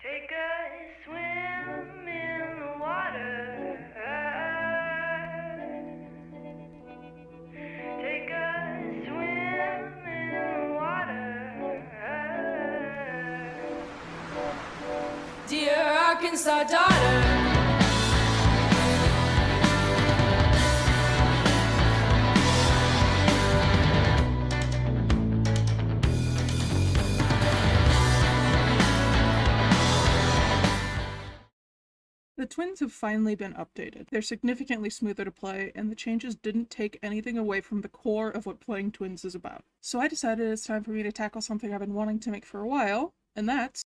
Take a swim in the water. Take a swim in the water. Dear Arkansas daughter. The twins have finally been updated. They're significantly smoother to play, and the changes didn't take anything away from the core of what playing twins is about. So I decided it's time for me to tackle something I've been wanting to make for a while, and that's...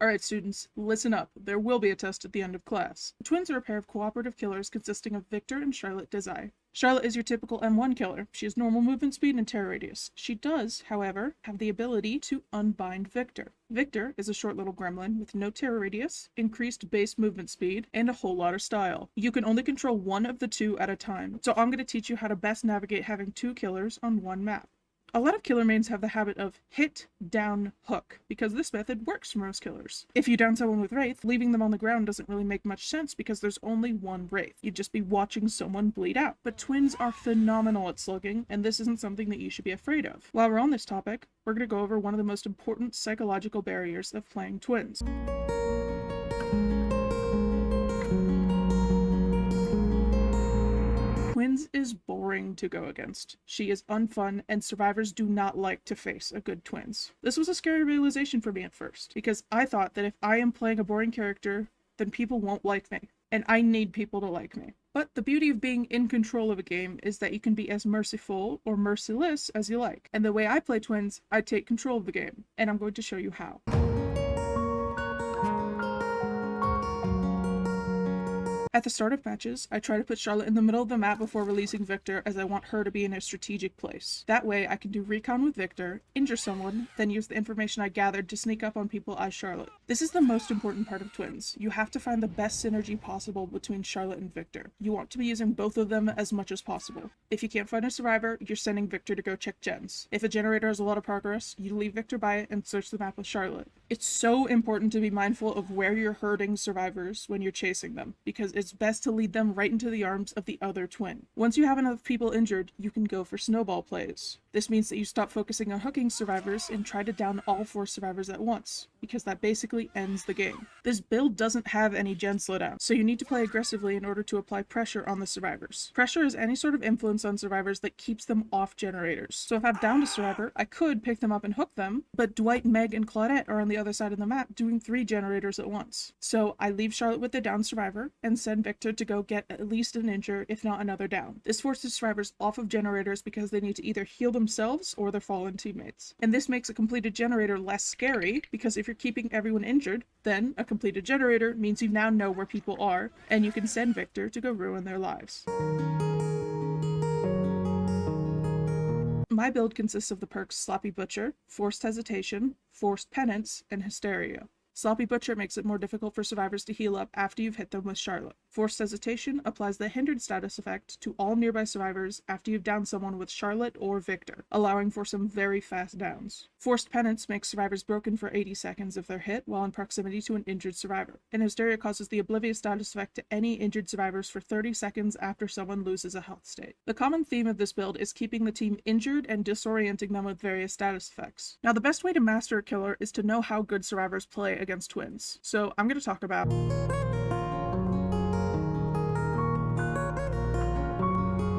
Alright students, listen up. There will be a test at the end of class. The twins are a pair of cooperative killers consisting of Victor and Charlotte Desai. Charlotte is your typical M1 killer. She has normal movement speed and terror radius. She does, however, have the ability to unbind Victor. Victor is a short little gremlin with no terror radius, increased base movement speed, and a whole lot of style. You can only control one of the two at a time, so I'm going to teach you how to best navigate having two killers on one map. A lot of killer mains have the habit of hit, down, hook, because this method works for most killers. If you down someone with Wraith, leaving them on the ground doesn't really make much sense because there's only one Wraith. You'd just be watching someone bleed out. But twins are phenomenal at slugging, and this isn't something that you should be afraid of. While we're on this topic, we're going to go over one of the most important psychological barriers of playing twins. Twins is boring to go against. She is unfun, and survivors do not like to face a good twins. This was a scary realization for me at first, because I thought that if I am playing a boring character, then people won't like me, and I need people to like me. But the beauty of being in control of a game is that you can be as merciful or merciless as you like. And the way I play twins, I take control of the game, and I'm going to show you how. At the start of matches, I try to put Charlotte in the middle of the map before releasing Victor, as I want her to be in a strategic place. That way I can do recon with Victor, injure someone, then use the information I gathered to sneak up on people as Charlotte. This is the most important part of twins. You have to find the best synergy possible between Charlotte and Victor. You want to be using both of them as much as possible. If you can't find a survivor, you're sending Victor to go check gens. If a generator has a lot of progress, you leave Victor by it and search the map with Charlotte. It's so important to be mindful of where you're hurting survivors when you're chasing them, because it's best to lead them right into the arms of the other twin. Once you have enough people injured, you can go for snowball plays. This means that you stop focusing on hooking survivors and try to down all 4 survivors at once, because that basically ends the game. This build doesn't have any gen slowdown, so you need to play aggressively in order to apply pressure on the survivors. Pressure is any sort of influence on survivors that keeps them off generators. So if I've downed a survivor, I could pick them up and hook them, but Dwight, Meg, and Claudette are on the other side of the map doing 3 generators at once. So I leave Charlotte with the downed survivor and send Victor to go get at least an injure, if not another down. This forces survivors off of generators because they need to either heal themselves or their fallen teammates. And this makes a completed generator less scary, because if you're keeping everyone injured, then a completed generator means you now know where people are, and you can send Victor to go ruin their lives. My build consists of the perks Sloppy Butcher, Forced Hesitation, Forced Penance, and Hysteria. Sloppy Butcher makes it more difficult for survivors to heal up after you've hit them with Charlotte. Forced Hesitation applies the hindered status effect to all nearby survivors after you've downed someone with Charlotte or Victor, allowing for some very fast downs. Forced Penance makes survivors broken for 80 seconds if they're hit while in proximity to an injured survivor. And Hysteria causes the oblivious status effect to any injured survivors for 30 seconds after someone loses a health state. The common theme of this build is keeping the team injured and disorienting them with various status effects. Now, the best way to master a killer is to know how good survivors play against twins. So I'm going to talk about...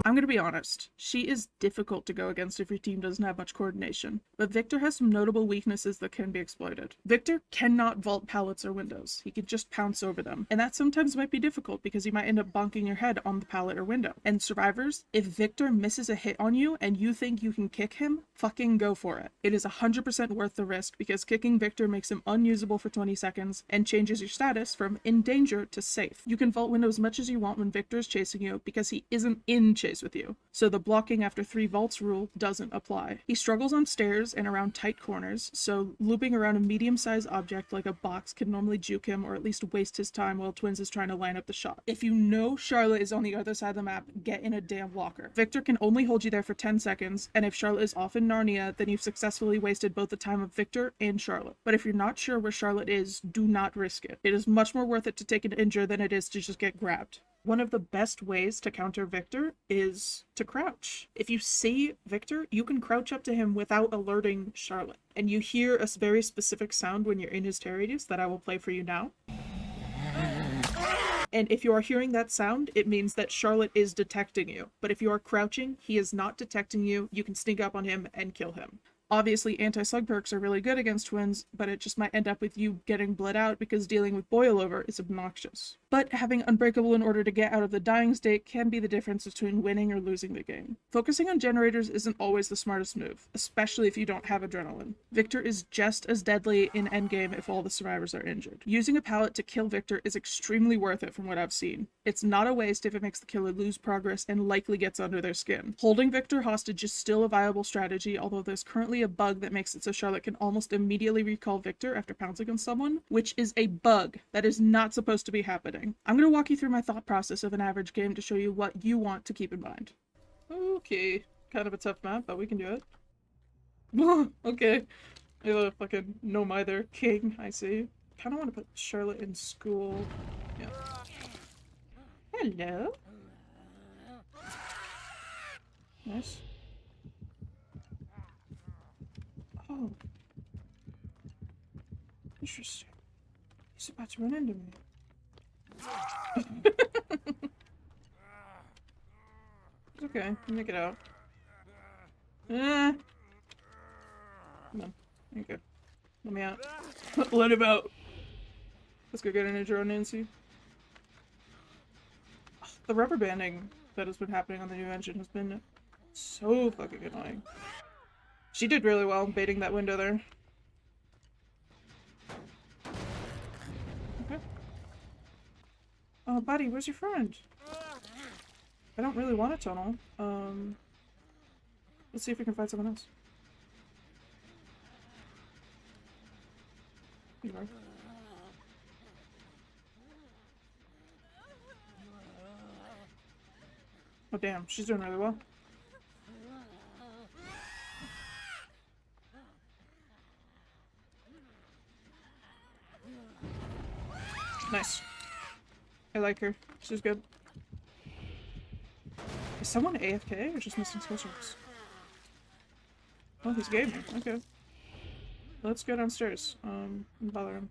I'm gonna be honest, she is difficult to go against if your team doesn't have much coordination, but Victor has some notable weaknesses that can be exploited. Victor cannot vault pallets or windows, he can just pounce over them, and that sometimes might be difficult because you might end up bonking your head on the pallet or window. And survivors, if Victor misses a hit on you and you think you can kick him, fucking go for it. It is 100% worth the risk because kicking Victor makes him unusable for 20 seconds and changes your status from in danger to safe. You can vault window as much as you want when Victor is chasing you because he isn't in chase with you, so the blocking after 3 vaults rule doesn't apply. He struggles on stairs and around tight corners, so looping around a medium-sized object like a box can normally juke him or at least waste his time while Twins is trying to line up the shot. If you know Charlotte is on the other side of the map, get in a damn locker. Victor can only hold you there for 10 seconds, and if Charlotte is off in Narnia, then you've successfully wasted both the time of Victor and Charlotte. But if you're not sure where Charlotte is, do not risk it. It is much more worth it to take an injure than it is to just get grabbed. One of the best ways to counter Victor is to crouch. If you see Victor, you can crouch up to him without alerting Charlotte. And you hear a very specific sound when you're in his terror radius that I will play for you now. And if you are hearing that sound, it means that Charlotte is detecting you. But if you are crouching, he is not detecting you. You can sneak up on him and kill him. Obviously, anti-slug perks are really good against Twins, but it just might end up with you getting bled out because dealing with boil over is obnoxious. But having Unbreakable in order to get out of the dying state can be the difference between winning or losing the game. Focusing on generators isn't always the smartest move, especially if you don't have adrenaline. Victor is just as deadly in endgame if all the survivors are injured. Using a pallet to kill Victor is extremely worth it from what I've seen. It's not a waste if it makes the killer lose progress and likely gets under their skin. Holding Victor hostage is still a viable strategy, although there's currently a bug that makes it so Charlotte can almost immediately recall Victor after pouncing on someone, which is a bug that is not supposed to be happening. I'm going to walk you through my thought process of an average game to show you what you want to keep in mind. Okay, kind of a tough map, but we can do it. Okay, you're a fucking no-mither king, I see. Kind of want to put Charlotte in school. Yeah. Hello? Nice. Oh. Interesting. He's about to run into me. It's okay. Make it out. Come on. Okay. Let me out. Let him out. Let's go get an intro on Nancy. The rubber banding that has been happening on the new engine has been so fucking annoying. She did really well baiting that window there. Okay. Oh, buddy, where's your friend? I don't really want a tunnel. Let's see if we can find someone else. Here you are. Oh damn, she's doing really well. Nice. I like her. She's good. Is someone AFK or just missing specials? Oh, he's gaming. Okay. Let's go downstairs. And bother him.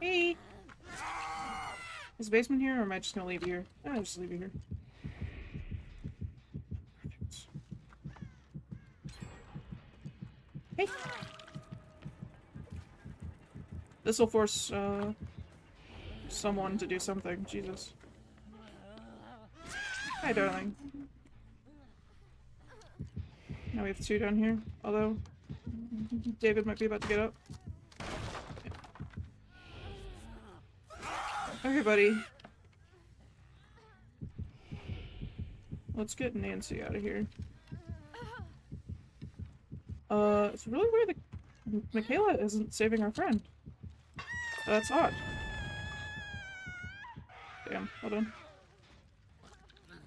Hey! Is the basement here, or am I just gonna leave you here? I'll just leave you here. Perfect. Hey! This will force, someone to do something. Jesus. Hi, darling. Now we have 2 down here, although David might be about to get up. Okay, buddy. Let's get Nancy out of here. It's really weird that Michaela isn't saving our friend. That's odd. Damn, hold on.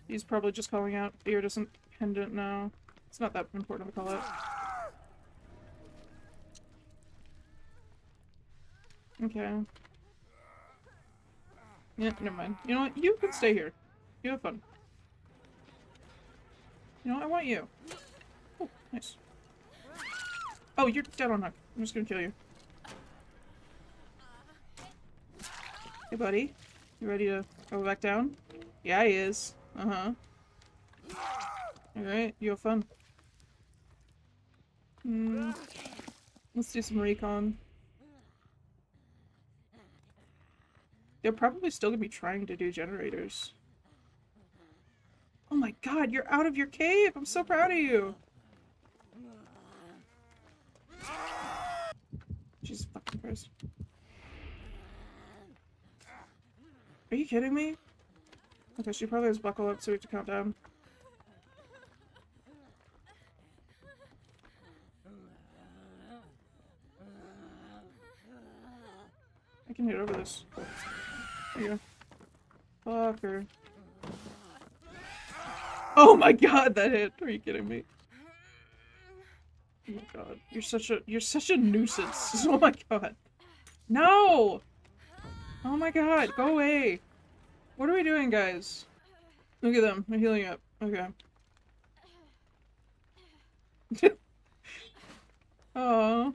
He's probably just calling out iridescent pendant now. It's not that important to call out. Okay. Yeah, never mind. You know what? You can stay here. You have fun. You know what? I want you. Oh, nice. Oh, you're dead on hook. I'm just gonna kill you. Hey, buddy. You ready to go back down? Yeah, he is. Uh-huh. Alright, you have fun. Let's do some recon. They're probably still gonna be trying to do generators. Oh my god, you're out of your cave! I'm so proud of you! Jesus fucking Christ. Are you kidding me? Okay, she probably has buckle up, so we have to count down. I can get over this. There you go. Fucker. Oh my god, that hit! Are you kidding me? Oh my god. You're such a nuisance. Oh my god. No! Oh my god, go away. What are we doing, guys? Look at them. They're healing up. Okay. Oh.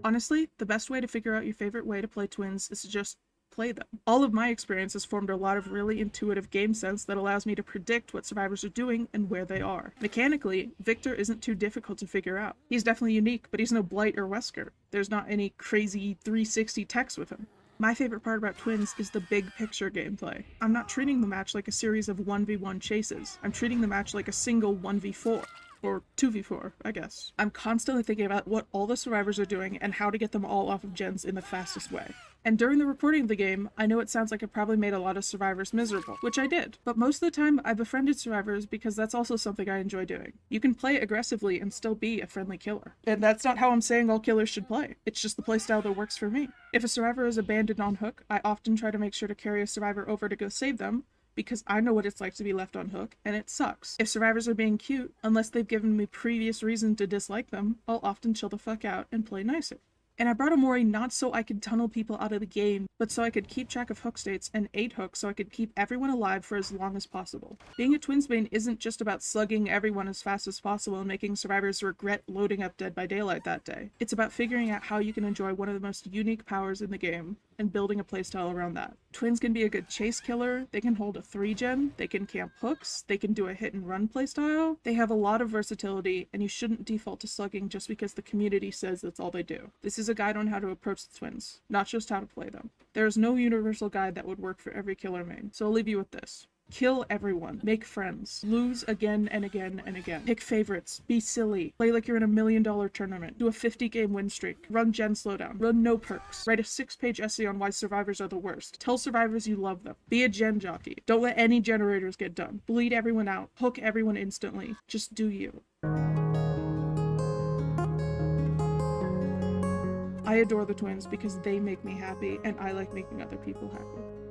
Honestly, the best way to figure out your favorite way to play twins is to just play them. All of my experience has formed a lot of really intuitive game sense that allows me to predict what survivors are doing and where they are. Mechanically, Victor isn't too difficult to figure out. He's definitely unique, but he's no Blight or Wesker. There's not any crazy 360 text with him. My favorite part about twins is the big picture gameplay. I'm not treating the match like a series of 1v1 chases. I'm treating the match like a single 1v4. Or 2v4, I guess. I'm constantly thinking about what all the survivors are doing and how to get them all off of gens in the fastest way. And during the recording of the game, I know it sounds like I probably made a lot of survivors miserable, which I did. But most of the time, I befriended survivors because that's also something I enjoy doing. You can play aggressively and still be a friendly killer. And that's not how I'm saying all killers should play. It's just the playstyle that works for me. If a survivor is abandoned on hook, I often try to make sure to carry a survivor over to go save them, because I know what it's like to be left on hook, and it sucks. If survivors are being cute, unless they've given me previous reason to dislike them, I'll often chill the fuck out and play nicer. And I brought Omori not so I could tunnel people out of the game, but so I could keep track of hook states and 8 hooks so I could keep everyone alive for as long as possible. Being a Twins main isn't just about slugging everyone as fast as possible and making survivors regret loading up Dead by Daylight that day. It's about figuring out how you can enjoy one of the most unique powers in the game and building a playstyle around that. Twins can be a good chase killer, they can hold a 3-gen, they can camp hooks, they can do a hit and run playstyle. They have a lot of versatility, and you shouldn't default to slugging just because the community says that's all they do. This is a guide on how to approach the twins, not just how to play them. There is no universal guide that would work for every killer main, so I'll leave you with this. Kill everyone. Make friends. Lose again and again and again. Pick favorites. Be silly. Play like you're in $1 million tournament. Do a 50-game win streak. Run gen slowdown. Run no perks. Write a 6-page essay on why survivors are the worst. Tell survivors you love them. Be a gen jockey. Don't let any generators get done. Bleed everyone out. Hook everyone instantly. Just do you. I adore the twins because they make me happy, and I like making other people happy.